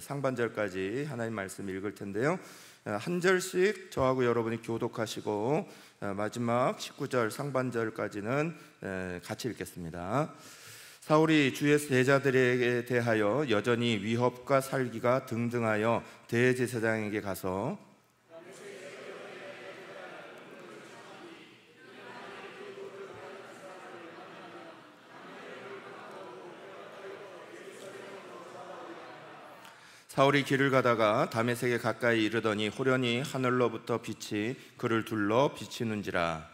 상반절까지 하나님 말씀 읽을 텐데요. 한 절씩 저하고 여러분이 교독하시고 마지막 19절 상반절까지는 같이 읽겠습니다. 사울이 주의 제자들에게 대하여 여전히 위협과 살기가 등등하여 대제사장에게 가서 사울이 길을 가다가 다메섹에 가까이 이르더니 호련히 하늘로부터 빛이 그를 둘러 비치는지라.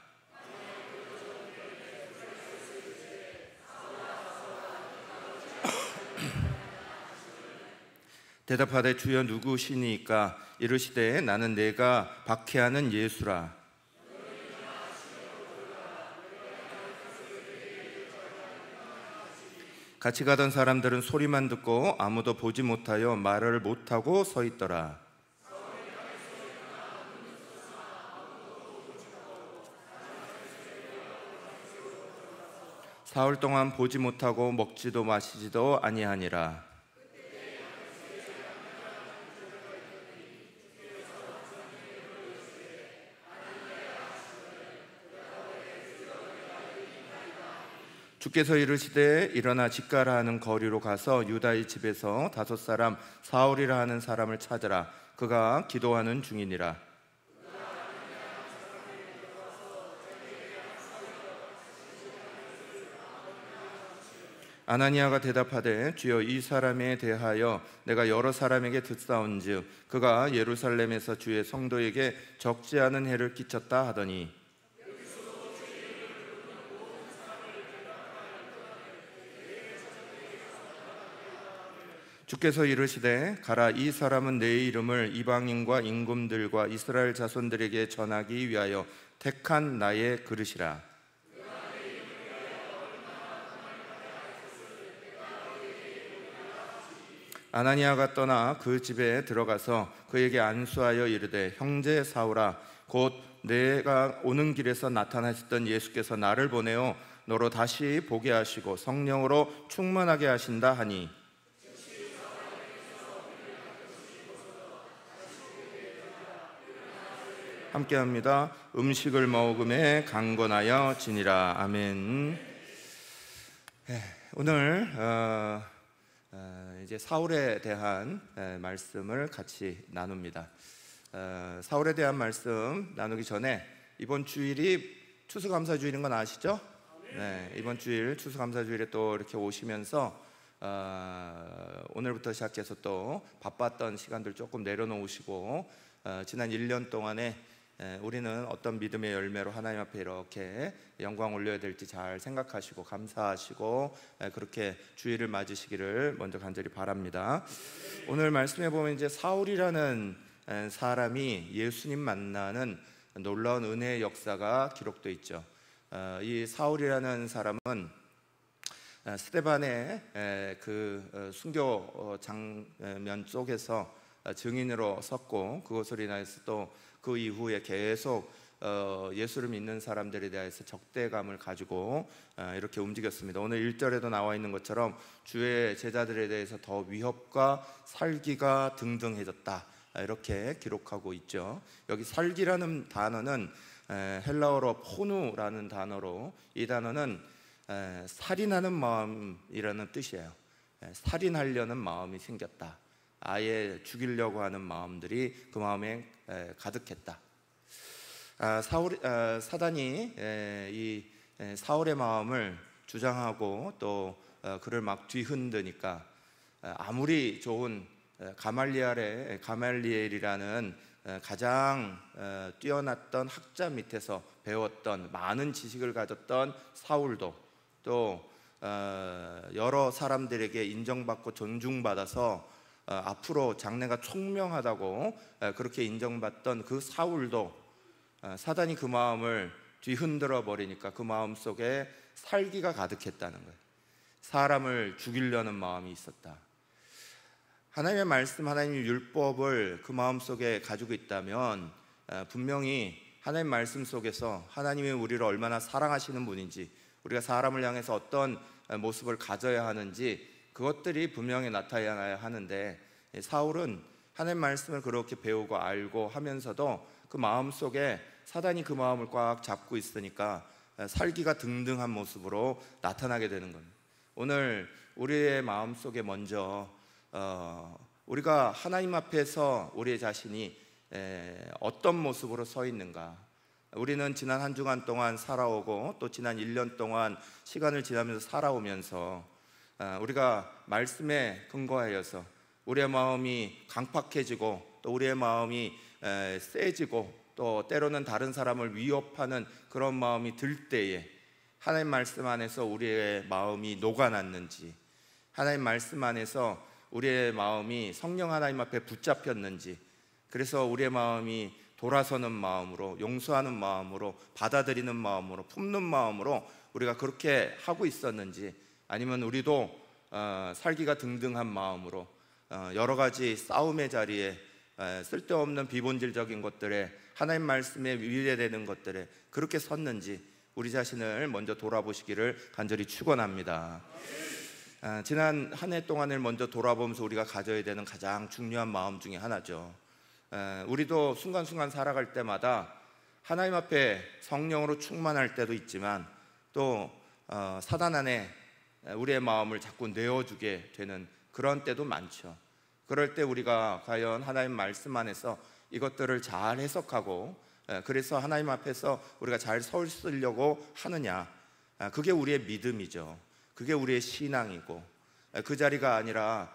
대답하되 주여 누구시니까? 이르시되 나는 내가 박해하는 예수라. 같이 가던 사람들은 소리만 듣고 아무도 보지 못하여 말을 못하고 서 있더라. 사흘 동안 보지 못하고 먹지도 마시지도 아니하니라. 주께서 이르시되 일어나 집가라 하는 거리로 가서 유다의 집에서 5사람 사울이라 하는 사람을 찾으라. 그가 기도하는 중이니라. 아나니아가 대답하되 주여 이 사람에 대하여 내가 여러 사람에게 듣사온즉 그가 예루살렘에서 주의 성도에게 적지 않은 해를 끼쳤다 하더니 주께서 이르시되 가라. 이 사람은 내 이름을 이방인과 임금들과 이스라엘 자손들에게 전하기 위하여 택한 나의 그릇이라. 아나니아가 떠나 그 집에 들어가서 그에게 안수하여 이르되 형제 사울아 곧 내가 오는 길에서 나타나셨던 예수께서 나를 보내어 너로 다시 보게 하시고 성령으로 충만하게 하신다 하니 함께합니다. 음식을 먹음에 강건하여 지니라. 아멘. 오늘 이제 사울에 대한 말씀을 같이 나눕니다. 사울에 대한 말씀 나누기 전에 이번 주일이 추수감사주일인 건 아시죠? 네, 이번 주일 추수감사주일에 또 이렇게 오시면서 오늘부터 시작해서 또 바빴던 시간들 조금 내려놓으시고 지난 1년 동안에 우리는 어떤 믿음의 열매로 하나님 앞에 이렇게 영광 올려야 될지 잘 생각하시고 감사하시고 그렇게 주일을 맞으시기를 먼저 간절히 바랍니다. 오늘 말씀해 보면 이제 사울이라는 사람이 예수님 만나는 놀라운 은혜의 역사가 기록되어 있죠. 이 사울이라는 사람은 스데반의 그 순교 장면 속에서 증인으로 섰고 그것으로 인해서 또 그 이후에 계속 예수를 믿는 사람들에 대해서 적대감을 가지고 이렇게 움직였습니다. 오늘 1절에도 나와 있는 것처럼 주의 제자들에 대해서 더 위협과 살기가 등등해졌다 이렇게 기록하고 있죠. 여기 살기라는 단어는 헬라어로 포누라는 단어로 이 단어는 살인하는 마음이라는 뜻이에요. 살인하려는 마음이 생겼다. 아예 죽이려고 하는 마음들이 그 마음에 가득했다. 사단이 이 사울의 마음을 주장하고 또 그를 막 뒤흔드니까 아무리 좋은 가말리엘이라는 가장 뛰어났던 학자 밑에서 배웠던 많은 지식을 가졌던 사울도 또 여러 사람들에게 인정받고 존중받아서 앞으로 장래가 총명하다고 그렇게 인정받던 그 사울도 사단이 그 마음을 뒤흔들어 버리니까 그 마음 속에 살기가 가득했다는 거예요. 사람을 죽이려는 마음이 있었다. 하나님의 말씀, 하나님의 율법을 그 마음 속에 가지고 있다면 분명히 하나님의 말씀 속에서 하나님이 우리를 얼마나 사랑하시는 분인지, 우리가 사람을 향해서 어떤 모습을 가져야 하는지 그것들이 분명히 나타나야 하는데 사울은 하나님 말씀을 그렇게 배우고 알고 하면서도 그 마음 속에 사단이 그 마음을 꽉 잡고 있으니까 살기가 등등한 모습으로 나타나게 되는 겁니다. 오늘 우리의 마음 속에 먼저 우리가 하나님 앞에서 우리의 자신이 어떤 모습으로 서 있는가. 우리는 지난 한 주간 동안 살아오고 또 지난 1년 동안 시간을 지나면서 살아오면서 우리가 말씀에 근거하여서 우리의 마음이 강팍해지고 또 우리의 마음이 세지고 또 때로는 다른 사람을 위협하는 그런 마음이 들 때에 하나님 말씀 안에서 우리의 마음이 녹아났는지, 하나님 말씀 안에서 우리의 마음이 성령 하나님 앞에 붙잡혔는지, 그래서 우리의 마음이 돌아서는 마음으로, 용서하는 마음으로, 받아들이는 마음으로, 품는 마음으로 우리가 그렇게 하고 있었는지, 아니면 우리도 살기가 등등한 마음으로 여러 가지 싸움의 자리에 쓸데없는 비본질적인 것들에 하나님 말씀에 위배되는 것들에 그렇게 섰는지 우리 자신을 먼저 돌아보시기를 간절히 축원합니다. 지난 한 해 동안을 먼저 돌아보면서 우리가 가져야 되는 가장 중요한 마음 중에 하나죠. 우리도 순간순간 살아갈 때마다 하나님 앞에 성령으로 충만할 때도 있지만 또 사단 안에 우리의 마음을 자꾸 내어주게 되는 그런 때도 많죠. 그럴 때 우리가 과연 하나님 말씀 안에서 이것들을 잘 해석하고 그래서 하나님 앞에서 우리가 잘 서 있으려고 하느냐, 그게 우리의 믿음이죠. 그게 우리의 신앙이고, 그 자리가 아니라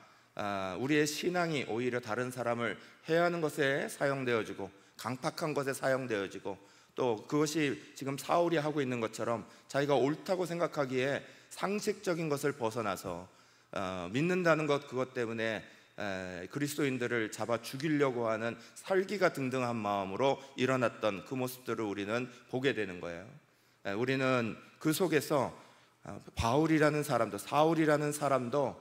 우리의 신앙이 오히려 다른 사람을 해하는 것에 사용되어지고 강팍한 것에 사용되어지고 또 그것이 지금 사울이 하고 있는 것처럼 자기가 옳다고 생각하기에 상식적인 것을 벗어나서 믿는다는 것, 그것 때문에 그리스도인들을 잡아 죽이려고 하는 살기가 등등한 마음으로 일어났던 그 모습들을 우리는 보게 되는 거예요. 우리는 그 속에서 바울이라는 사람도, 사울이라는 사람도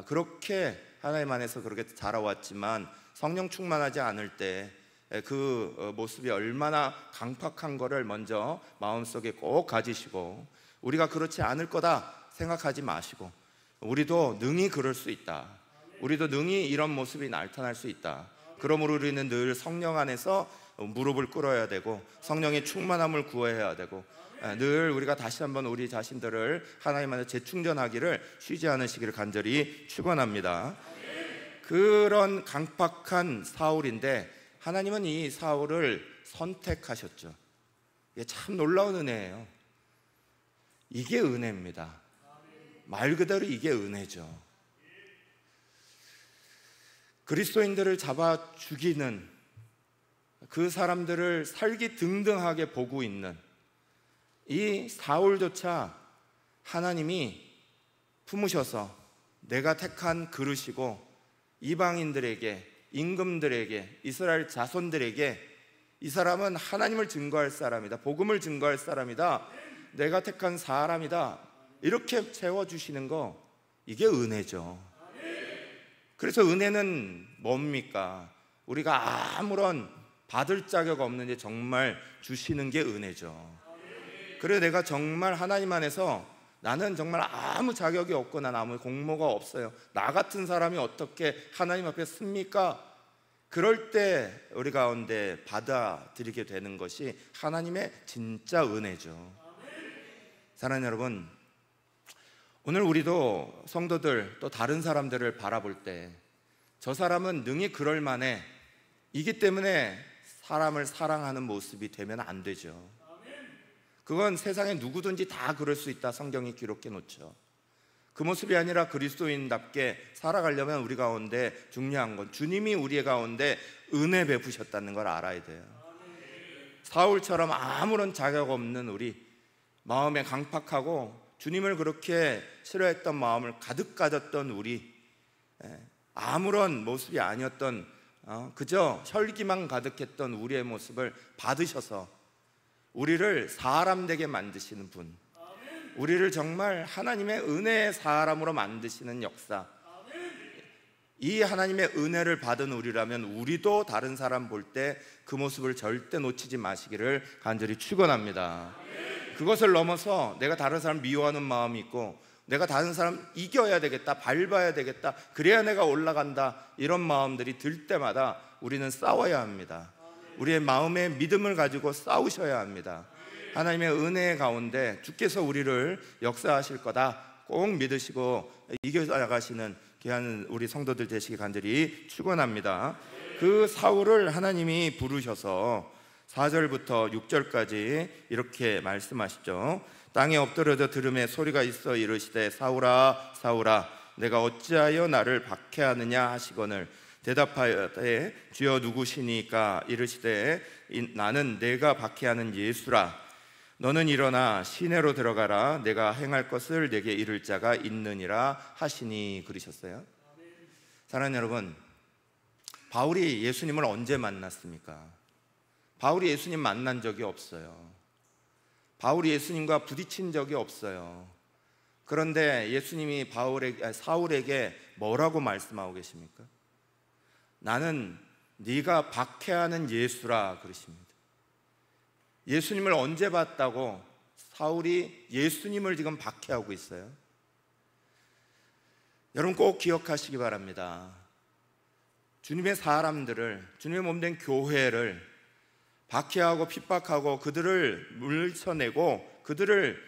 그렇게 하나님 안에서 그렇게 자라왔지만 성령 충만하지 않을 때 그 모습이 얼마나 강팍한 거를 먼저 마음속에 꼭 가지시고, 우리가 그렇지 않을 거다 생각하지 마시고 우리도 능히 그럴 수 있다, 우리도 능히 이런 모습이 나타날 수 있다. 그러므로 우리는 늘 성령 안에서 무릎을 꿇어야 되고 성령의 충만함을 구해야 되고 늘 우리가 다시 한번 우리 자신들을 하나님 안에 재충전하기를 쉬지 않으시기를 간절히 축원합니다. 그런 강팍한 사울인데 하나님은 이 사울을 선택하셨죠. 이게 참 놀라운 은혜예요. 이게 은혜입니다. 말 그대로 이게 은혜죠. 그리스도인들을 잡아 죽이는 그 사람들을 살기 등등하게 보고 있는 이 사울조차 하나님이 품으셔서 내가 택한 그릇이고 이방인들에게, 임금들에게, 이스라엘 자손들에게 이 사람은 하나님을 증거할 사람이다, 복음을 증거할 사람이다, 내가 택한 사람이다, 이렇게 채워주시는 거, 이게 은혜죠. 그래서 은혜는 뭡니까? 우리가 아무런 받을 자격 없는데 정말 주시는 게 은혜죠. 그래서 내가 정말 하나님 안에서 나는 정말 아무 자격이 없고 난 아무 공모가 없어요, 나 같은 사람이 어떻게 하나님 앞에 씁니까? 그럴 때 우리 가운데 받아들이게 되는 것이 하나님의 진짜 은혜죠. 사랑하는 여러분, 오늘 우리도 성도들 또 다른 사람들을 바라볼 때 저 사람은 능히 그럴 만해, 이기 때문에 사람을 사랑하는 모습이 되면 안 되죠. 그건 세상에 누구든지 다 그럴 수 있다, 성경이 기록해 놓죠. 그 모습이 아니라 그리스도인답게 살아가려면 우리 가운데 중요한 건 주님이 우리 가운데 은혜 베푸셨다는 걸 알아야 돼요. 사울처럼 아무런 자격 없는 우리, 마음에 강팍하고 주님을 그렇게 싫어했던 마음을 가득 가졌던 우리, 아무런 모습이 아니었던 그저 혈기만 가득했던 우리의 모습을 받으셔서 우리를 사람 되게 만드시는 분, 우리를 정말 하나님의 은혜의 사람으로 만드시는 역사, 이 하나님의 은혜를 받은 우리라면 우리도 다른 사람 볼 때 그 모습을 절대 놓치지 마시기를 간절히 축원합니다. 그것을 넘어서 내가 다른 사람 미워하는 마음이 있고 내가 다른 사람 이겨야 되겠다, 밟아야 되겠다, 그래야 내가 올라간다, 이런 마음들이 들 때마다 우리는 싸워야 합니다. 우리의 마음의 믿음을 가지고 싸우셔야 합니다. 하나님의 은혜 가운데 주께서 우리를 역사하실 거다 꼭 믿으시고 이겨나가시는 귀한 우리 성도들 되시기 간절히 축원합니다. 그 사울을 하나님이 부르셔서 4절부터 6절까지 이렇게 말씀하시죠. 땅에 엎드려져 들음에 소리가 있어 이르시되 사울아 사울아 내가 어찌하여 나를 박해하느냐 하시거늘 대답하되 주여 누구시니까 이르시되 나는 내가 박해하는 예수라. 너는 일어나 시내로 들어가라. 내가 행할 것을 내게 이를 자가 있느니라 하시니. 그러셨어요. 사랑하는 여러분, 바울이 예수님을 언제 만났습니까? 바울이 예수님 만난 적이 없어요. 바울이 예수님과 부딪힌 적이 없어요. 그런데 예수님이 사울에게 뭐라고 말씀하고 계십니까? 나는 네가 박해하는 예수라 그러십니다. 예수님을 언제 봤다고 사울이 예수님을 지금 박해하고 있어요? 여러분 꼭 기억하시기 바랍니다. 주님의 사람들을, 주님의 몸된 교회를 박해하고 핍박하고 그들을 물쳐내고 그들을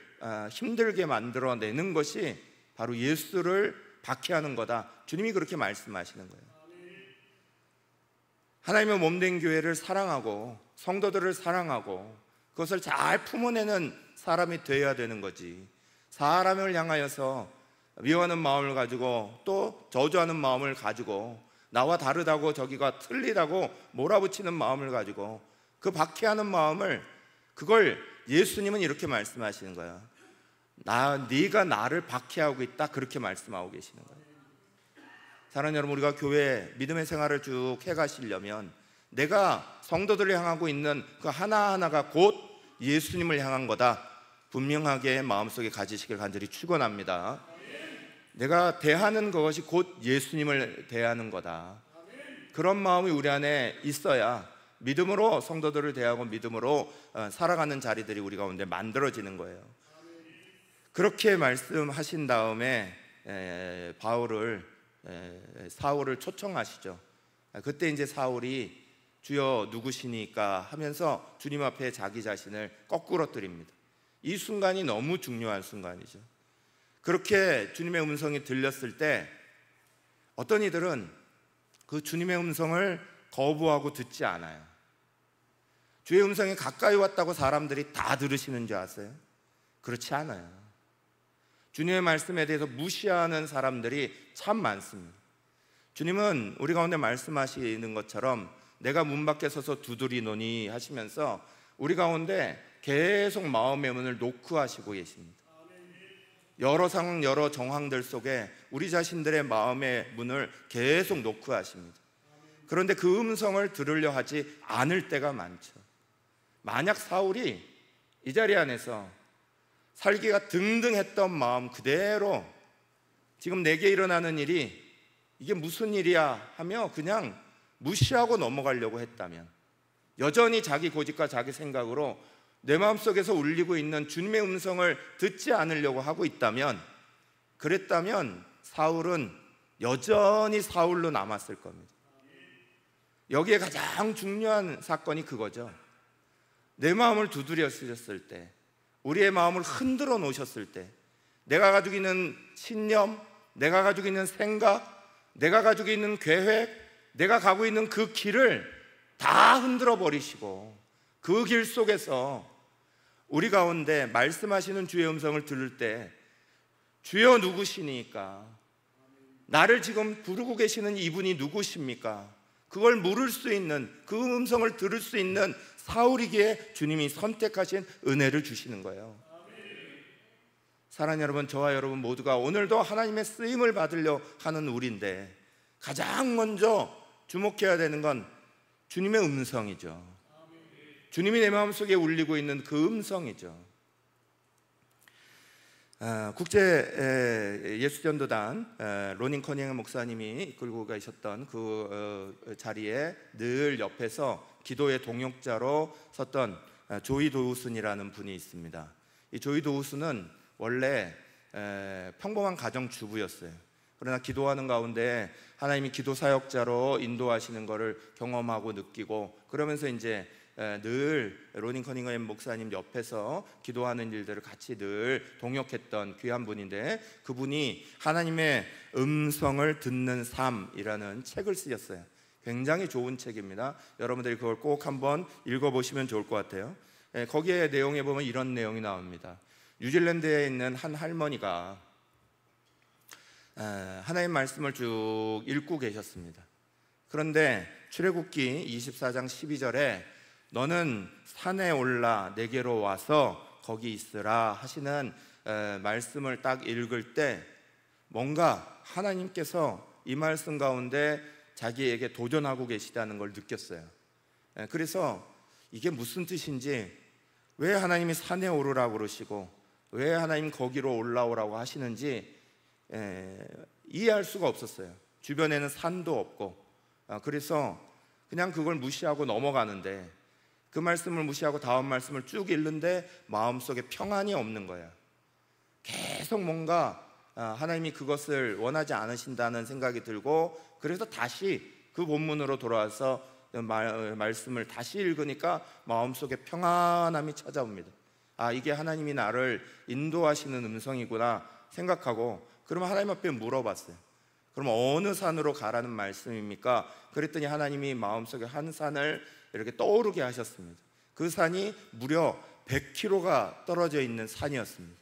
힘들게 만들어내는 것이 바로 예수를 박해하는 거다. 주님이 그렇게 말씀하시는 거예요. 하나님의 몸된 교회를 사랑하고 성도들을 사랑하고 그것을 잘 품어내는 사람이 되어야 되는 거지. 사람을 향하여서 미워하는 마음을 가지고 또 저주하는 마음을 가지고 나와 다르다고 저기가 틀리다고 몰아붙이는 마음을 가지고 그 박해하는 마음을, 그걸 예수님은 이렇게 말씀하시는 거야. 네가 나를 박해하고 있다, 그렇게 말씀하고 계시는 거예요. 사랑하는 여러분, 우리가 교회 믿음의 생활을 쭉 해가시려면 내가 성도들을 향하고 있는 그 하나하나가 곧 예수님을 향한 거다, 분명하게 마음속에 가지시길 간절히 축원합니다. 내가 대하는 것이 곧 예수님을 대하는 거다, 그런 마음이 우리 안에 있어야 믿음으로 성도들을 대하고 믿음으로 살아가는 자리들이 우리 가운데 만들어지는 거예요. 그렇게 말씀하신 다음에 사울을 초청하시죠. 그때 이제 사울이 주여 누구시니까 하면서 주님 앞에 자기 자신을 거꾸로 드립니다. 이 순간이 너무 중요한 순간이죠. 그렇게 주님의 음성이 들렸을 때 어떤 이들은 그 주님의 음성을 거부하고 듣지 않아요. 주의 음성이 가까이 왔다고 사람들이 다 들으시는 줄 아세요? 그렇지 않아요. 주님의 말씀에 대해서 무시하는 사람들이 참 많습니다. 주님은 우리 가운데 말씀하시는 것처럼 내가 문 밖에 서서 두드리노니 하시면서 우리 가운데 계속 마음의 문을 노크하시고 계십니다. 여러 상황, 여러 정황들 속에 우리 자신들의 마음의 문을 계속 노크하십니다. 그런데 그 음성을 들으려 하지 않을 때가 많죠. 만약 사울이 이 자리 안에서 살기가 등등했던 마음 그대로 지금 내게 일어나는 일이 이게 무슨 일이야 하며 그냥 무시하고 넘어가려고 했다면, 여전히 자기 고집과 자기 생각으로 내 마음속에서 울리고 있는 주님의 음성을 듣지 않으려고 하고 있다면, 그랬다면 사울은 여전히 사울로 남았을 겁니다. 여기에 가장 중요한 사건이 그거죠. 내 마음을 두드렸을 때, 우리의 마음을 흔들어 놓으셨을 때, 내가 가지고 있는 신념, 내가 가지고 있는 생각, 내가 가지고 있는 계획, 내가 가고 있는 그 길을 다 흔들어 버리시고 그 길 속에서 우리 가운데 말씀하시는 주의 음성을 들을 때 주여 누구시니까, 나를 지금 부르고 계시는 이분이 누구십니까? 그걸 물을 수 있는, 그 음성을 들을 수 있는 사울이기에 주님이 선택하신 은혜를 주시는 거예요. 사랑하는 여러분, 저와 여러분 모두가 오늘도 하나님의 쓰임을 받으려 하는 우리인데 가장 먼저 주목해야 되는 건 주님의 음성이죠. 주님이 내 마음속에 울리고 있는 그 음성이죠. 국제 예수전도단 로닌 커닝 목사님이 이끌고 가셨던 그 자리에 늘 옆에서 기도의 동역자로 섰던 조이 도우슨이라는 분이 있습니다. 이 조이 도우슨은 원래 평범한 가정 주부였어요. 그러나 기도하는 가운데 하나님이 기도 사역자로 인도하시는 것을 경험하고 느끼고, 그러면서 이제 늘 로닌 커닝엄 목사님 옆에서 기도하는 일들을 같이 늘 동역했던 귀한 분인데, 그분이 하나님의 음성을 듣는 삶이라는 책을 쓰셨어요. 굉장히 좋은 책입니다. 여러분들이 그걸 꼭 한번 읽어보시면 좋을 것 같아요. 거기에 내용에 보면 이런 내용이 나옵니다. 뉴질랜드에 있는 한 할머니가 하나님 말씀을 쭉 읽고 계셨습니다. 그런데 출애굽기 24장 12절에 너는 산에 올라 내게로 와서 거기 있으라 하시는 말씀을 딱 읽을 때 뭔가 하나님께서 이 말씀 가운데 자기에게 도전하고 계시다는 걸 느꼈어요. 그래서 이게 무슨 뜻인지, 왜 하나님이 산에 오르라고 그러시고 왜 하나님 거기로 올라오라고 하시는지 이해할 수가 없었어요. 주변에는 산도 없고. 그래서 그냥 그걸 무시하고 넘어가는데, 그 말씀을 무시하고 다음 말씀을 쭉 읽는데 마음속에 평안이 없는 거예요. 계속 뭔가 하나님이 그것을 원하지 않으신다는 생각이 들고, 그래서 다시 그 본문으로 돌아와서 말씀을 다시 읽으니까 마음속에 평안함이 찾아옵니다. 이게 하나님이 나를 인도하시는 음성이구나 생각하고, 그러면 하나님 앞에 물어봤어요. 그럼 어느 산으로 가라는 말씀입니까? 그랬더니 하나님이 마음속에 한 산을 이렇게 떠오르게 하셨습니다. 그 산이 무려 100km가 떨어져 있는 산이었습니다.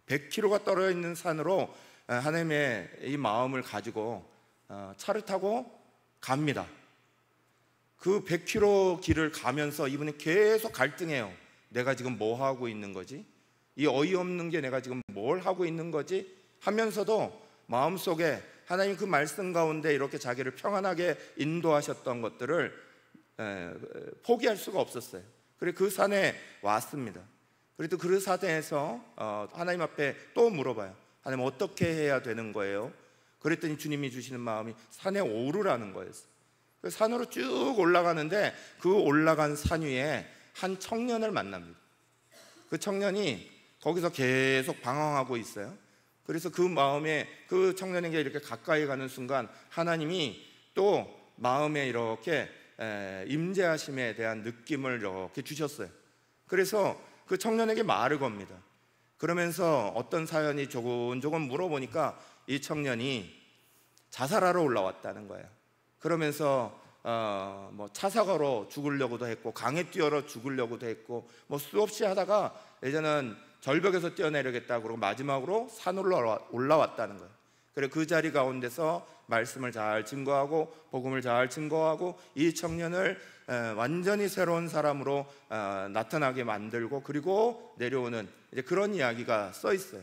100km가 떨어져 있는 산으로 하나님의 이 마음을 가지고 차를 타고 갑니다. 그 100km 길을 가면서 이분이 계속 갈등해요. 내가 지금 뭐 하고 있는 거지? 이 어이없는 게 내가 지금 뭘 하고 있는 거지? 하면서도 마음속에 하나님 그 말씀 가운데 이렇게 자기를 평안하게 인도하셨던 것들을 포기할 수가 없었어요. 그래서 그 산에 왔습니다. 그래도 그 산에서 하나님 앞에 또 물어봐요. 하나님 어떻게 해야 되는 거예요? 그랬더니 주님이 주시는 마음이 산에 오르라는 거였어요. 그 산으로 쭉 올라가는데 그 올라간 산 위에 한 청년을 만납니다. 그 청년이 거기서 계속 방황하고 있어요. 그래서 그 마음에 그 청년에게 이렇게 가까이 가는 순간 하나님이 또 마음에 이렇게 임재하심에 대한 느낌을 이렇게 주셨어요. 그래서 그 청년에게 말을 겁니다. 그러면서 어떤 사연이 조곤조곤 물어보니까 이 청년이 자살하러 올라왔다는 거예요. 그러면서 뭐 차사가로 죽으려고도 했고 강에 뛰어러 죽으려고도 했고 뭐 수없이 하다가 이제는 절벽에서 뛰어내리겠다고 그러고 마지막으로 산으로 올라왔다는 거예요. 그래서 그 자리 가운데서 말씀을 잘 증거하고 복음을 잘 증거하고 이 청년을 완전히 새로운 사람으로 나타나게 만들고 그리고 내려오는 이제 그런 이야기가 써 있어요.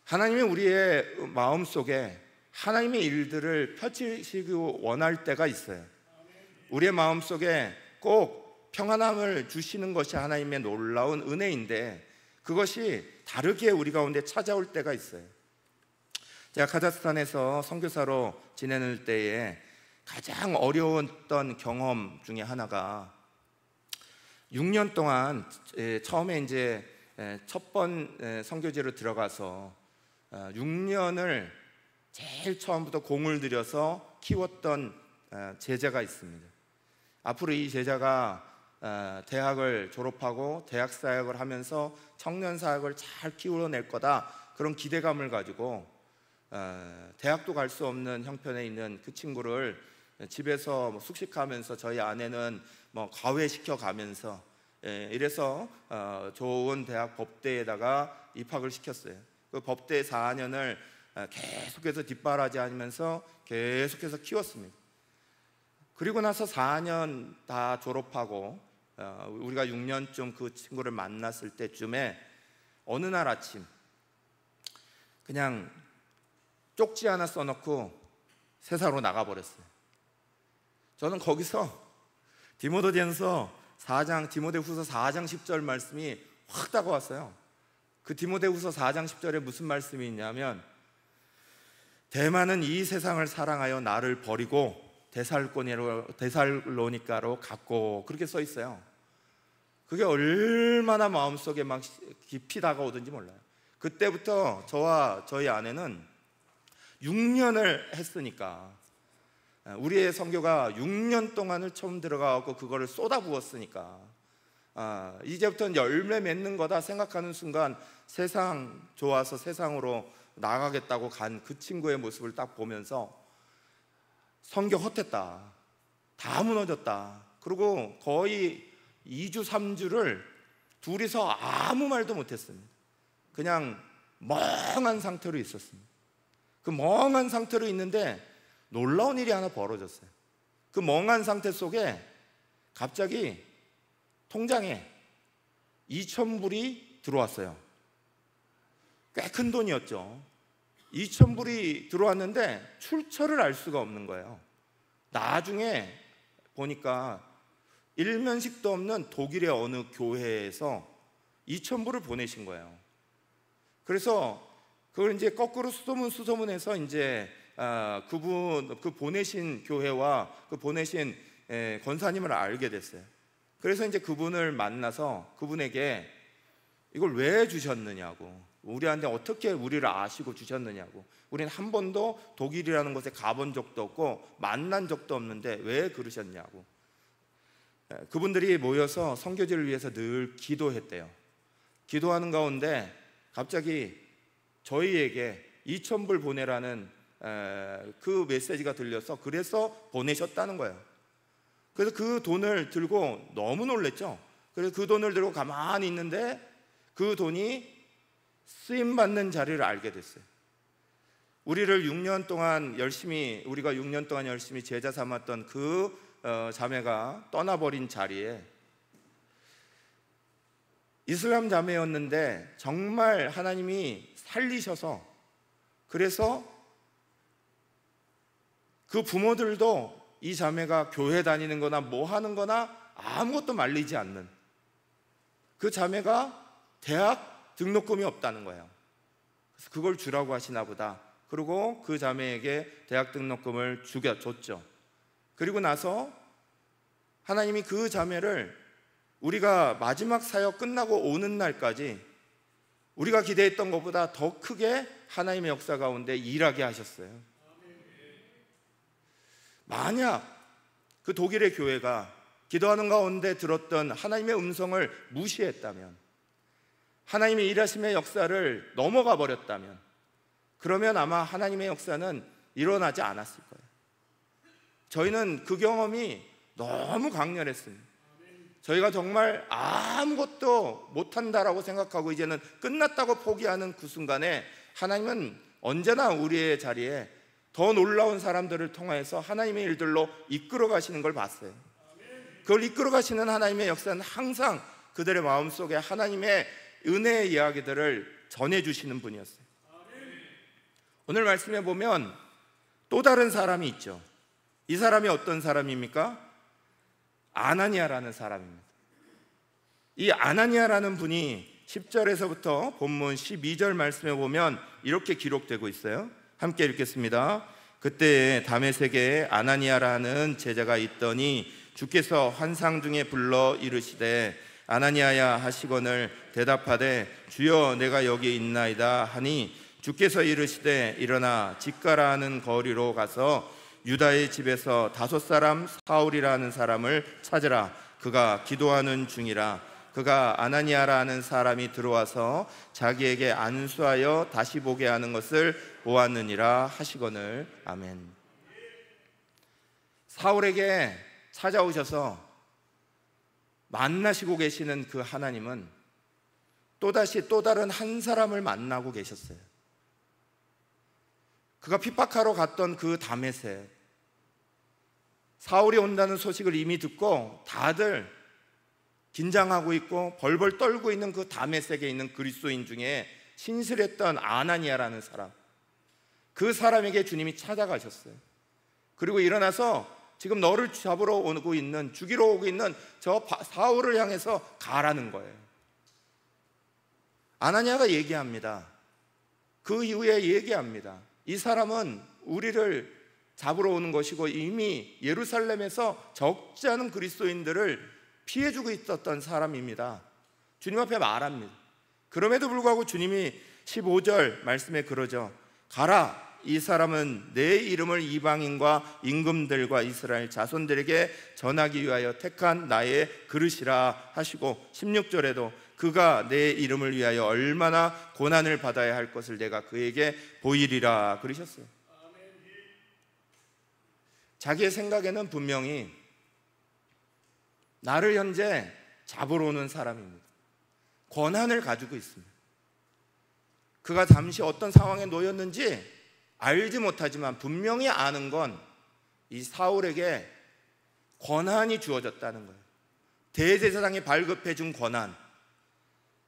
하나님이 우리의 마음속에 하나님의 일들을 펼치시기 원할 때가 있어요. 우리의 마음속에 꼭 평안함을 주시는 것이 하나님의 놀라운 은혜인데 그것이 다르게 우리 가운데 찾아올 때가 있어요. 제가 카자흐스탄에서 선교사로 지내는 때에 가장 어려웠던 경험 중에 하나가 6년 동안 처음에 이제 첫 번 선교지로 들어가서 6년을 제일 처음부터 공을 들여서 키웠던 제자가 있습니다. 앞으로 이 제자가 대학을 졸업하고 대학 사역을 하면서 청년 사역을 잘 키워낼 거다 그런 기대감을 가지고 대학도 갈 수 없는 형편에 있는 그 친구를 집에서 숙식하면서 저희 아내는 뭐 과외시켜 가면서 이래서 좋은 대학 법대에다가 입학을 시켰어요. 그 법대 4년을 계속해서 뒷바라지하면서 계속해서 키웠습니다. 그리고 나서 4년 다 졸업하고 우리가 6년쯤 그 친구를 만났을 때쯤에 어느 날 아침 그냥 쪽지 하나 써놓고 세상으로 나가버렸어요. 저는 거기서 디모데후서 4장 10절 말씀이 확 다가왔어요. 그 디모데후서 4장 10절에 무슨 말씀이 있냐면 대만은 이 세상을 사랑하여 나를 버리고 데살로니가로 갔고 그렇게 써 있어요. 그게 얼마나 마음속에 막 깊이 다가오든지 몰라요. 그때부터 저와 저희 아내는 6년을 했으니까, 우리의 선교가 6년 동안을 처음 들어가고 그거를 쏟아부었으니까, 이제부터는 열매 맺는 거다 생각하는 순간 세상 좋아서 세상으로 나가겠다고 간 그 친구의 모습을 딱 보면서 선교 헛했다, 다 무너졌다. 그리고 거의 2주 3주를 둘이서 아무 말도 못했습니다. 그냥 멍한 상태로 있었습니다. 그 멍한 상태로 있는데 놀라운 일이 하나 벌어졌어요. 그 멍한 상태 속에 갑자기 통장에 2,000불이 들어왔어요. 꽤 큰 돈이었죠. 2,000불이 들어왔는데 출처를 알 수가 없는 거예요. 나중에 보니까 일면식도 없는 독일의 어느 교회에서 2,000불을 보내신 거예요. 그래서 그걸 이제 거꾸로 수소문해서 이제 그 보내신 교회와 그 보내신 권사님을 알게 됐어요. 그래서 이제 그분을 만나서 그분에게 이걸 왜 주셨느냐고, 우리한테 어떻게 우리를 아시고 주셨느냐고, 우리는 한 번도 독일이라는 곳에 가본 적도 없고 만난 적도 없는데 왜 그러셨냐고. 그분들이 모여서 선교지를 위해서 늘 기도했대요. 기도하는 가운데 갑자기 저희에게 2,000불 보내라는 그 메시지가 들려서 그래서 보내셨다는 거예요. 그래서 그 돈을 들고 너무 놀랬죠. 그래서 그 돈을 들고 가만히 있는데 그 돈이 쓰임받는 자리를 알게 됐어요. 우리가 6년 동안 열심히 제자 삼았던 그 자매가 떠나버린 자리에 이슬람 자매였는데 정말 하나님이 살리셔서, 그래서 그 부모들도 이 자매가 교회 다니는 거나 뭐 하는 거나 아무것도 말리지 않는, 그 자매가 대학 등록금이 없다는 거예요. 그래서 그걸 주라고 하시나 보다. 그리고 그 자매에게 대학 등록금을 줬죠. 그리고 나서 하나님이 그 자매를 우리가 마지막 사역 끝나고 오는 날까지 우리가 기대했던 것보다 더 크게 하나님의 역사 가운데 일하게 하셨어요. 만약 그 독일의 교회가 기도하는 가운데 들었던 하나님의 음성을 무시했다면, 하나님의 일하심의 역사를 넘어가 버렸다면, 그러면 아마 하나님의 역사는 일어나지 않았을 거예요. 저희는 그 경험이 너무 강렬했습니다. 저희가 정말 아무것도 못한다라고 생각하고 이제는 끝났다고 포기하는 그 순간에 하나님은 언제나 우리의 자리에 더 놀라운 사람들을 통해서 하나님의 일들로 이끌어 가시는 걸 봤어요. 그걸 이끌어 가시는 하나님의 역사는 항상 그들의 마음속에 하나님의 은혜의 이야기들을 전해주시는 분이었어요. 오늘 말씀에 보면 또 다른 사람이 있죠. 이 사람이 어떤 사람입니까? 아나니아라는 사람입니다. 이 아나니아라는 분이 10절에서부터 본문 12절 말씀에 보면 이렇게 기록되고 있어요. 함께 읽겠습니다. 그때 다메섹에 아나니아라는 제자가 있더니 주께서 환상 중에 불러 이르시되 아나니아야 하시거늘 대답하되 주여 내가 여기 있나이다 하니 주께서 이르시되 일어나 직가라는 거리로 가서 유다의 집에서 5사람 사울이라는 사람을 찾으라. 그가 기도하는 중이라. 그가 아나니아라는 사람이 들어와서 자기에게 안수하여 다시 보게 하는 것을 보았느니라 하시거늘. 아멘. 사울에게 찾아오셔서 만나시고 계시는 그 하나님은 또다시 또 다른 한 사람을 만나고 계셨어요. 그가 핍박하러 갔던 그 다메섹, 사울이 온다는 소식을 이미 듣고 다들 긴장하고 있고 벌벌 떨고 있는 그 다메섹에 있는 그리스도인 중에 신실했던 아나니아라는 사람, 그 사람에게 주님이 찾아가셨어요. 그리고 일어나서 지금 너를 잡으러 오고 있는, 죽이러 오고 있는 저 사울을 향해서 가라는 거예요. 아나니아가 얘기합니다. 그 이후에 얘기합니다. 이 사람은 우리를 잡으러 오는 것이고 이미 예루살렘에서 적지 않은 그리스도인들을 피해주고 있었던 사람입니다. 주님 앞에 말합니다. 그럼에도 불구하고 주님이 15절 말씀에 그러죠. 가라, 이 사람은 내 이름을 이방인과 임금들과 이스라엘 자손들에게 전하기 위하여 택한 나의 그릇이라 하시고, 16절에도 그가 내 이름을 위하여 얼마나 고난을 받아야 할 것을 내가 그에게 보이리라 그러셨어요. 자기의 생각에는 분명히 나를 현재 잡으러 오는 사람입니다. 권한을 가지고 있습니다. 그가 잠시 어떤 상황에 놓였는지 알지 못하지만 분명히 아는 건 이 사울에게 권한이 주어졌다는 거예요. 대제사장이 발급해 준 권한,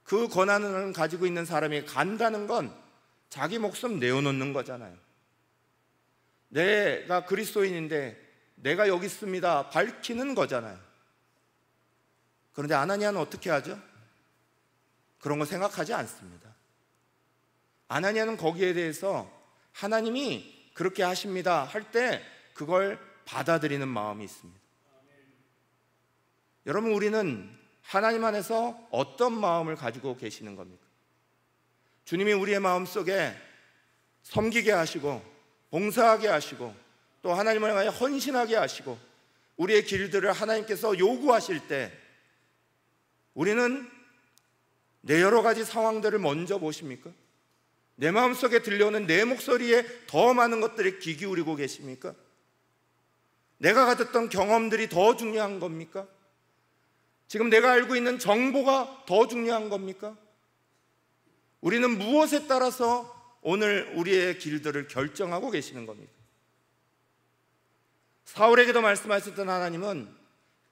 그 권한을 가지고 있는 사람이 간다는 건 자기 목숨 내어놓는 거잖아요. 내가 그리스도인인데 내가 여기 있습니다 밝히는 거잖아요. 그런데 아나니아는 어떻게 하죠? 그런 거 생각하지 않습니다. 아나니아는 거기에 대해서 하나님이 그렇게 하십니다 할 때 그걸 받아들이는 마음이 있습니다. 여러분, 우리는 하나님 안에서 어떤 마음을 가지고 계시는 겁니까? 주님이 우리의 마음속에 섬기게 하시고 봉사하게 하시고 또 하나님을 향하여 헌신하게 하시고 우리의 길들을 하나님께서 요구하실 때 우리는 내 여러 가지 상황들을 먼저 보십니까? 내 마음속에 들려오는 내 목소리에 더 많은 것들에 귀 기울이고 계십니까? 내가 가졌던 경험들이 더 중요한 겁니까? 지금 내가 알고 있는 정보가 더 중요한 겁니까? 우리는 무엇에 따라서 오늘 우리의 길들을 결정하고 계시는 겁니까? 사울에게도 말씀하셨던 하나님은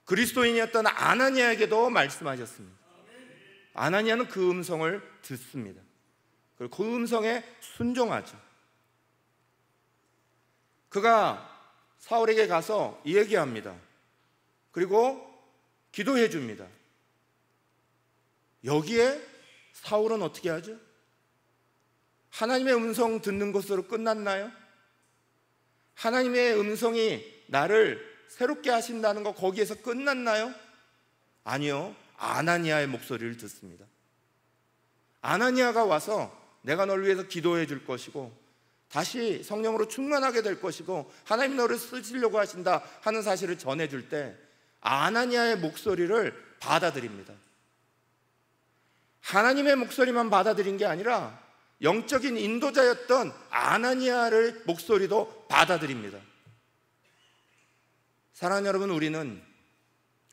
그리스도인이었던 아나니아에게도 말씀하셨습니다. 아나니아는 그 음성을 듣습니다. 그리고 그 음성에 순종하죠. 그가 사울에게 가서 얘기합니다. 그리고 기도해 줍니다. 여기에 사울은 어떻게 하죠? 하나님의 음성 듣는 것으로 끝났나요? 하나님의 음성이 나를 새롭게 하신다는 거 거기에서 끝났나요? 아니요. 아나니아의 목소리를 듣습니다. 아나니아가 와서 내가 널 위해서 기도해 줄 것이고 다시 성령으로 충만하게 될 것이고 하나님 너를 쓰시려고 하신다 하는 사실을 전해줄 때 아나니아의 목소리를 받아들입니다. 하나님의 목소리만 받아들인 게 아니라 영적인 인도자였던 아나니아의 목소리도 받아들입니다. 사랑하는 여러분, 우리는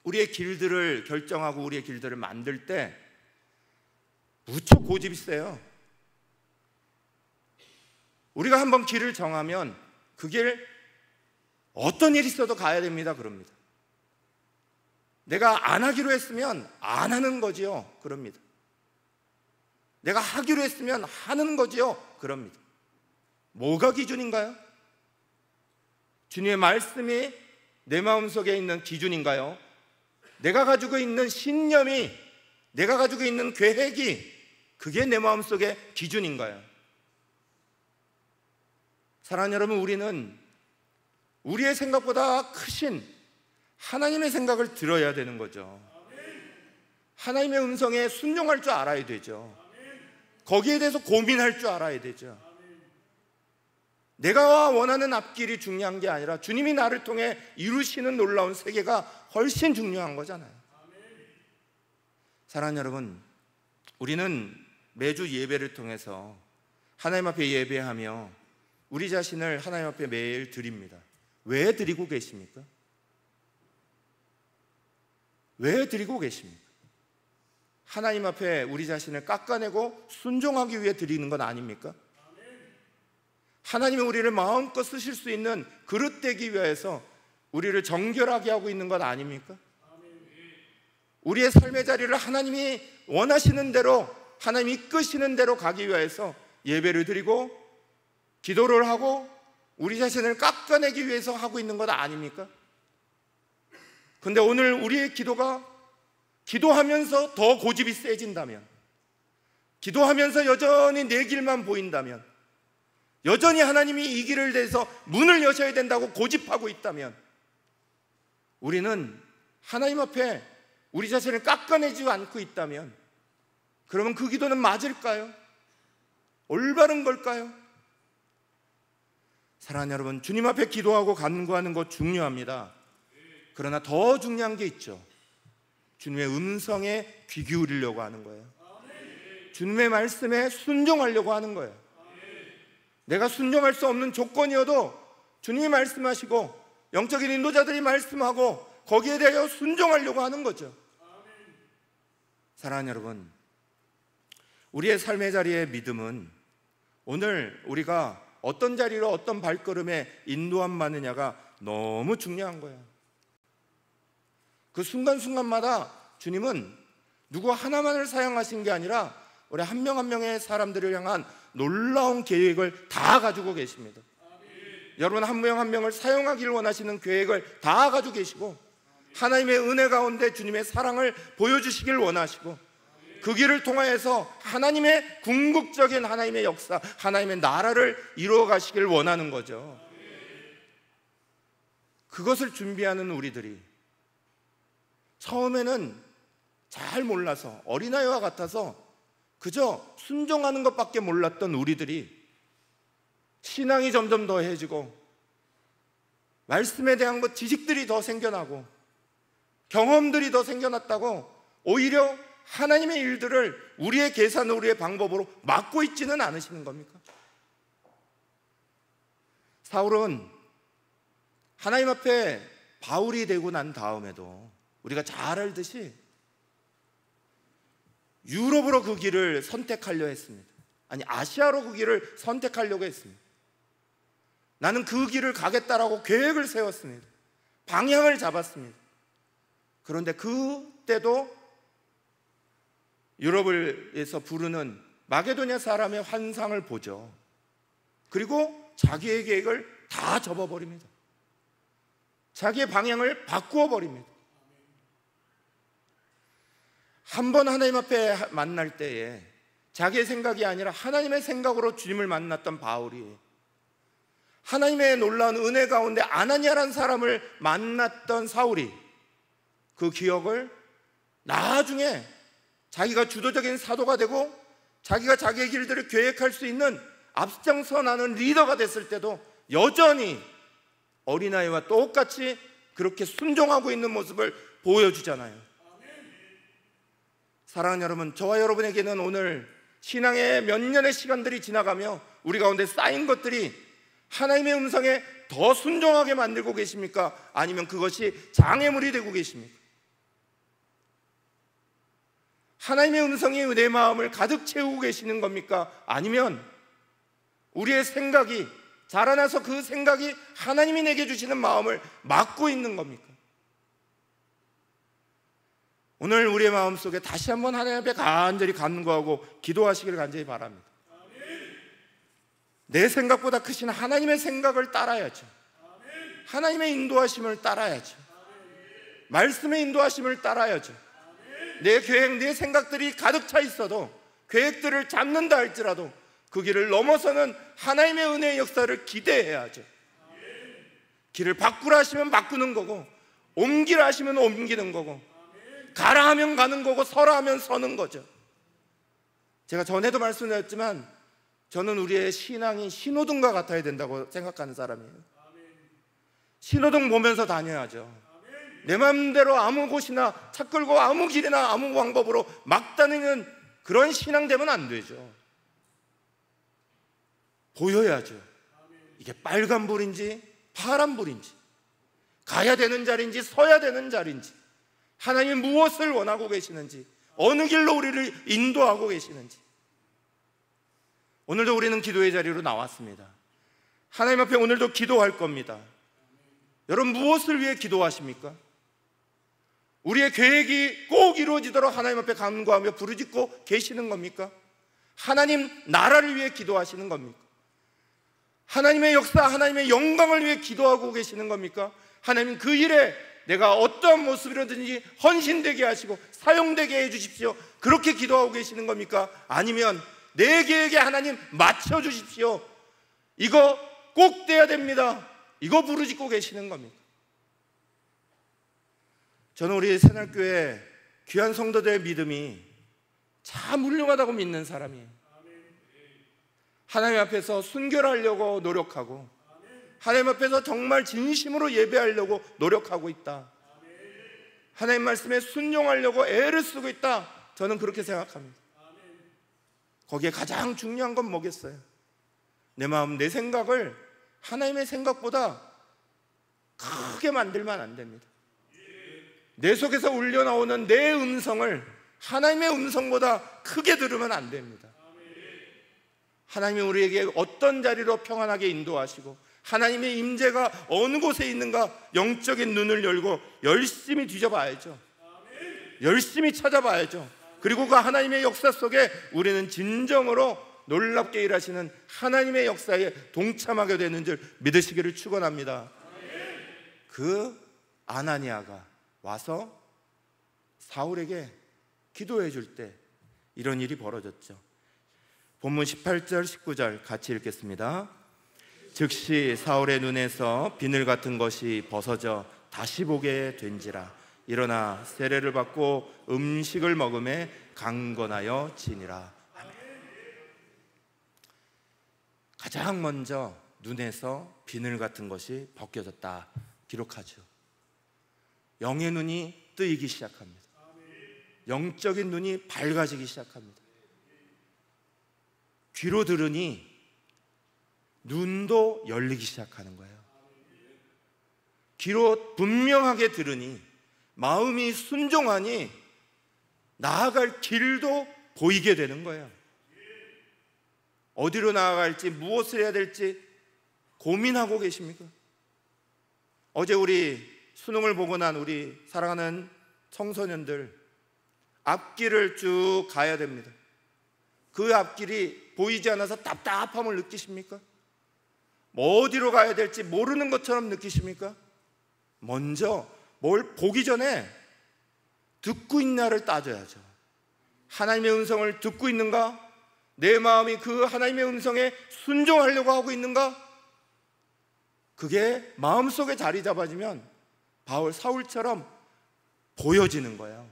우리의 길들을 결정하고 우리의 길들을 만들 때 무척 고집이 세요. 우리가 한번 길을 정하면 그 길 어떤 일이 있어도 가야 됩니다 그럽니다. 내가 안 하기로 했으면 안 하는 거지요 그럽니다. 내가 하기로 했으면 하는 거지요 그럽니다. 뭐가 기준인가요? 주님의 말씀이 내 마음속에 있는 기준인가요? 내가 가지고 있는 신념이, 내가 가지고 있는 계획이 그게 내 마음속의 기준인가요? 사랑하는 여러분, 우리는 우리의 생각보다 크신 하나님의 생각을 들어야 되는 거죠. 하나님의 음성에 순종할 줄 알아야 되죠. 거기에 대해서 고민할 줄 알아야 되죠. 내가 원하는 앞길이 중요한 게 아니라 주님이 나를 통해 이루시는 놀라운 세계가 훨씬 중요한 거잖아요. 사랑하는 여러분, 우리는 매주 예배를 통해서 하나님 앞에 예배하며 우리 자신을 하나님 앞에 매일 드립니다. 왜 드리고 계십니까? 왜 드리고 계십니까? 하나님 앞에 우리 자신을 깎아내고 순종하기 위해 드리는 건 아닙니까? 하나님이 우리를 마음껏 쓰실 수 있는 그릇 되기 위해서 우리를 정결하게 하고 있는 건 아닙니까? 우리의 삶의 자리를 하나님이 원하시는 대로, 하나님이 이끄시는 대로 가기 위해서 예배를 드리고 기도를 하고 우리 자신을 깎아내기 위해서 하고 있는 것 아닙니까? 근데 오늘 우리의 기도가 기도하면서 더 고집이 세진다면, 기도하면서 여전히 내 길만 보인다면, 여전히 하나님이 이 길을 대해서 문을 여셔야 된다고 고집하고 있다면 우리는 하나님 앞에 우리 자신을 깎아내지 않고 있다면 그러면 그 기도는 맞을까요? 올바른 걸까요? 사랑하는 여러분, 주님 앞에 기도하고 간구하는 것 중요합니다. 그러나 더 중요한 게 있죠. 주님의 음성에 귀 기울이려고 하는 거예요. 주님의 말씀에 순종하려고 하는 거예요. 내가 순종할 수 없는 조건이어도 주님이 말씀하시고 영적인 인도자들이 말씀하고 거기에 대하여 순종하려고 하는 거죠. 사랑하는 여러분, 우리의 삶의 자리의 믿음은 오늘 우리가 어떤 자리로 어떤 발걸음에 인도함 받느냐가 너무 중요한 거예요. 그 순간순간마다 주님은 누구 하나만을 사용하신 게 아니라 우리 한 명 한 명의 사람들을 향한 놀라운 계획을 다 가지고 계십니다. 여러분 한 명 한 명을 사용하기를 원하시는 계획을 다 가지고 계시고 하나님의 은혜 가운데 주님의 사랑을 보여주시길 원하시고 그 길을 통하여서 하나님의 궁극적인 하나님의 역사, 하나님의 나라를 이루어 가시길 원하는 거죠. 그것을 준비하는 우리들이 처음에는 잘 몰라서 어린아이와 같아서 그저 순종하는 것밖에 몰랐던 우리들이 신앙이 점점 더해지고 말씀에 대한 것 지식들이 더 생겨나고 경험들이 더 생겨났다고 오히려 하나님의 일들을 우리의 계산으로 우리의 방법으로 막고 있지는 않으시는 겁니까? 사울은 하나님 앞에 바울이 되고 난 다음에도 우리가 잘 알듯이 유럽으로 그 길을 선택하려 했습니다. 아니 아시아로 그 길을 선택하려고 했습니다. 나는 그 길을 가겠다라고 계획을 세웠습니다. 방향을 잡았습니다. 그런데 그때도 유럽에서 부르는 마게도냐 사람의 환상을 보죠. 그리고 자기의 계획을 다 접어버립니다. 자기의 방향을 바꾸어 버립니다. 한 번 하나님 앞에 만날 때에 자기의 생각이 아니라 하나님의 생각으로 주님을 만났던 바울이 하나님의 놀라운 은혜 가운데 아나니아라는 사람을 만났던 사울이 그 기억을 나중에 자기가 주도적인 사도가 되고 자기가 자기의 길들을 계획할 수 있는 앞장서 나는 리더가 됐을 때도 여전히 어린아이와 똑같이 그렇게 순종하고 있는 모습을 보여주잖아요. 사랑하는 여러분, 저와 여러분에게는 오늘 신앙의 몇 년의 시간들이 지나가며 우리 가운데 쌓인 것들이 하나님의 음성에 더 순종하게 만들고 계십니까? 아니면 그것이 장애물이 되고 계십니까? 하나님의 음성이 내 마음을 가득 채우고 계시는 겁니까? 아니면 우리의 생각이 자라나서 그 생각이 하나님이 내게 주시는 마음을 막고 있는 겁니까? 오늘 우리의 마음속에 다시 한번 하나님 앞에 간절히 간구하고 기도하시기를 간절히 바랍니다. 내 생각보다 크신 하나님의 생각을 따라야죠. 하나님의 인도하심을 따라야죠. 말씀의 인도하심을 따라야죠. 내 계획, 내 생각들이 가득 차 있어도 계획들을 잡는다 할지라도 그 길을 넘어서는 하나님의 은혜의 역사를 기대해야죠. 길을 바꾸라 하시면 바꾸는 거고 옮기라 하시면 옮기는 거고 가라 하면 가는 거고 서라 하면 서는 거죠. 제가 전에도 말씀드렸지만 저는 우리의 신앙이 신호등과 같아야 된다고 생각하는 사람이에요. 신호등 보면서 다녀야죠. 내 마음대로 아무 곳이나 차 끌고 아무 길이나 아무 방법으로 막 다니는 그런 신앙 되면 안 되죠. 보여야죠. 이게 빨간불인지 파란불인지 가야 되는 자리인지 서야 되는 자리인지 하나님이 무엇을 원하고 계시는지 어느 길로 우리를 인도하고 계시는지. 오늘도 우리는 기도의 자리로 나왔습니다. 하나님 앞에 오늘도 기도할 겁니다. 여러분 무엇을 위해 기도하십니까? 우리의 계획이 꼭 이루어지도록 하나님 앞에 간구하며 부르짖고 계시는 겁니까? 하나님 나라를 위해 기도하시는 겁니까? 하나님의 역사, 하나님의 영광을 위해 기도하고 계시는 겁니까? 하나님 그 일에 내가 어떠한 모습이라든지 헌신되게 하시고 사용되게 해주십시오, 그렇게 기도하고 계시는 겁니까? 아니면 내 계획에 하나님 맞춰주십시오, 이거 꼭 돼야 됩니다, 이거 부르짖고 계시는 겁니까? 저는 우리 새날교회 귀한 성도들의 믿음이 참 훌륭하다고 믿는 사람이에요. 하나님 앞에서 순결하려고 노력하고 하나님 앞에서 정말 진심으로 예배하려고 노력하고 있다. 하나님 말씀에 순종하려고 애를 쓰고 있다. 저는 그렇게 생각합니다. 거기에 가장 중요한 건 뭐겠어요? 내 마음, 내 생각을 하나님의 생각보다 크게 만들면 안 됩니다. 내 속에서 울려나오는 내 음성을 하나님의 음성보다 크게 들으면 안 됩니다. 하나님이 우리에게 어떤 자리로 평안하게 인도하시고 하나님의 임재가 어느 곳에 있는가 영적인 눈을 열고 열심히 뒤져봐야죠. 열심히 찾아봐야죠. 그리고 그 하나님의 역사 속에 우리는 진정으로 놀랍게 일하시는 하나님의 역사에 동참하게 되는 줄 믿으시기를 축원합니다. 그 아나니아가 와서 사울에게 기도해 줄 때 이런 일이 벌어졌죠. 본문 18절 19절 같이 읽겠습니다. 즉시 사울의 눈에서 비늘 같은 것이 벗어져 다시 보게 된지라. 일어나 세례를 받고 음식을 먹음에 강건하여 지니라. 아멘. 가장 먼저 눈에서 비늘 같은 것이 벗겨졌다 기록하죠. 영의 눈이 뜨이기 시작합니다. 영적인 눈이 밝아지기 시작합니다. 귀로 들으니 눈도 열리기 시작하는 거예요. 귀로 분명하게 들으니 마음이 순종하니 나아갈 길도 보이게 되는 거예요. 어디로 나아갈지 무엇을 해야 될지 고민하고 계십니까? 어제 우리 수능을 보고 난 우리 사랑하는 청소년들 앞길을 쭉 가야 됩니다. 그 앞길이 보이지 않아서 답답함을 느끼십니까? 뭐 어디로 가야 될지 모르는 것처럼 느끼십니까? 먼저 뭘 보기 전에 듣고 있나를 따져야죠. 하나님의 음성을 듣고 있는가? 내 마음이 그 하나님의 음성에 순종하려고 하고 있는가? 그게 마음속에 자리 잡아지면 사울처럼 보여지는 거예요.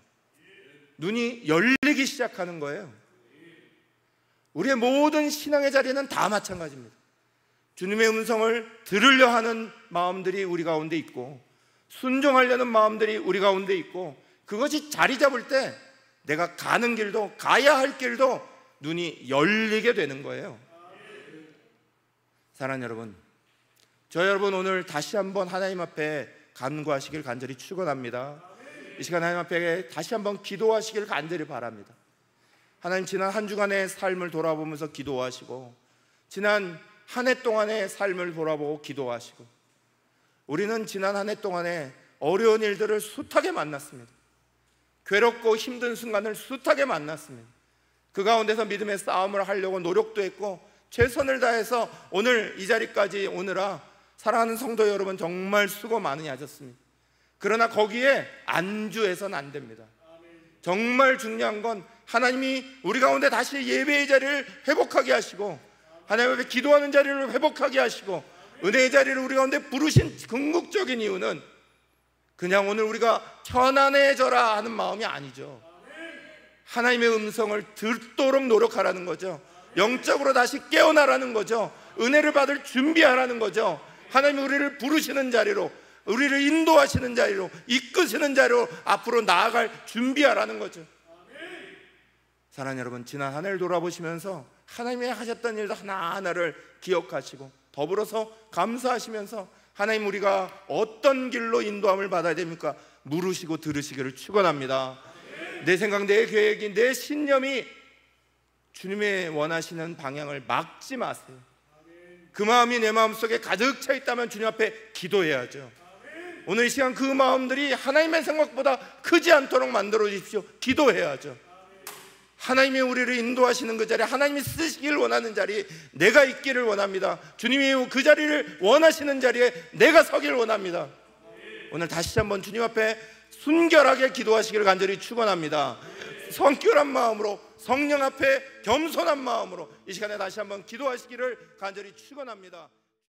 눈이 열리기 시작하는 거예요. 우리의 모든 신앙의 자리는 다 마찬가지입니다. 주님의 음성을 들으려 하는 마음들이 우리 가운데 있고 순종하려는 마음들이 우리 가운데 있고 그것이 자리 잡을 때 내가 가는 길도 가야 할 길도 눈이 열리게 되는 거예요. 사랑하는 여러분, 저 여러분 오늘 다시 한번 하나님 앞에 간구하시길 간절히 축원합니다. 이 시간 하나님 앞에 다시 한번 기도하시길 간절히 바랍니다. 하나님, 지난 한 주간의 삶을 돌아보면서 기도하시고 지난 한 해 동안의 삶을 돌아보고 기도하시고 우리는 지난 한 해 동안에 어려운 일들을 숱하게 만났습니다. 괴롭고 힘든 순간을 숱하게 만났습니다. 그 가운데서 믿음의 싸움을 하려고 노력도 했고 최선을 다해서 오늘 이 자리까지 오느라 사랑하는 성도 여러분 정말 수고 많이 하셨습니다. 그러나 거기에 안주해서는 안 됩니다. 정말 중요한 건 하나님이 우리 가운데 다시 예배의 자리를 회복하게 하시고 하나님 앞에 기도하는 자리를 회복하게 하시고 은혜의 자리를 우리 가운데 부르신 궁극적인 이유는 그냥 오늘 우리가 편안해져라 하는 마음이 아니죠. 하나님의 음성을 듣도록 노력하라는 거죠. 영적으로 다시 깨어나라는 거죠. 은혜를 받을 준비하라는 거죠. 하나님이 우리를 부르시는 자리로, 우리를 인도하시는 자리로, 이끄시는 자리로 앞으로 나아갈 준비하라는 거죠. 사랑하는 여러분, 지난 한 해를 돌아보시면서 하나님이 하셨던 일도 하나하나를 기억하시고 더불어서 감사하시면서 하나님, 우리가 어떤 길로 인도함을 받아야 됩니까? 물으시고 들으시기를 축원합니다. 내 생각, 내 계획이, 내 신념이 주님의 원하시는 방향을 막지 마세요. 그 마음이 내 마음속에 가득 차 있다면 주님 앞에 기도해야죠. 오늘 이 시간 그 마음들이 하나님의 생각보다 크지 않도록 만들어 주십시오. 기도해야죠. 하나님이 우리를 인도하시는 그 자리, 하나님이 쓰시길 원하는 자리 내가 있기를 원합니다. 주님이 그 자리를 원하시는 자리에 내가 서기를 원합니다. 오늘 다시 한번 주님 앞에 순결하게 기도하시기를 간절히 축원합니다. 성결한 마음으로, 성령 앞에 겸손한 마음으로 이 시간에 다시 한번 기도하시기를 간절히 축원합니다.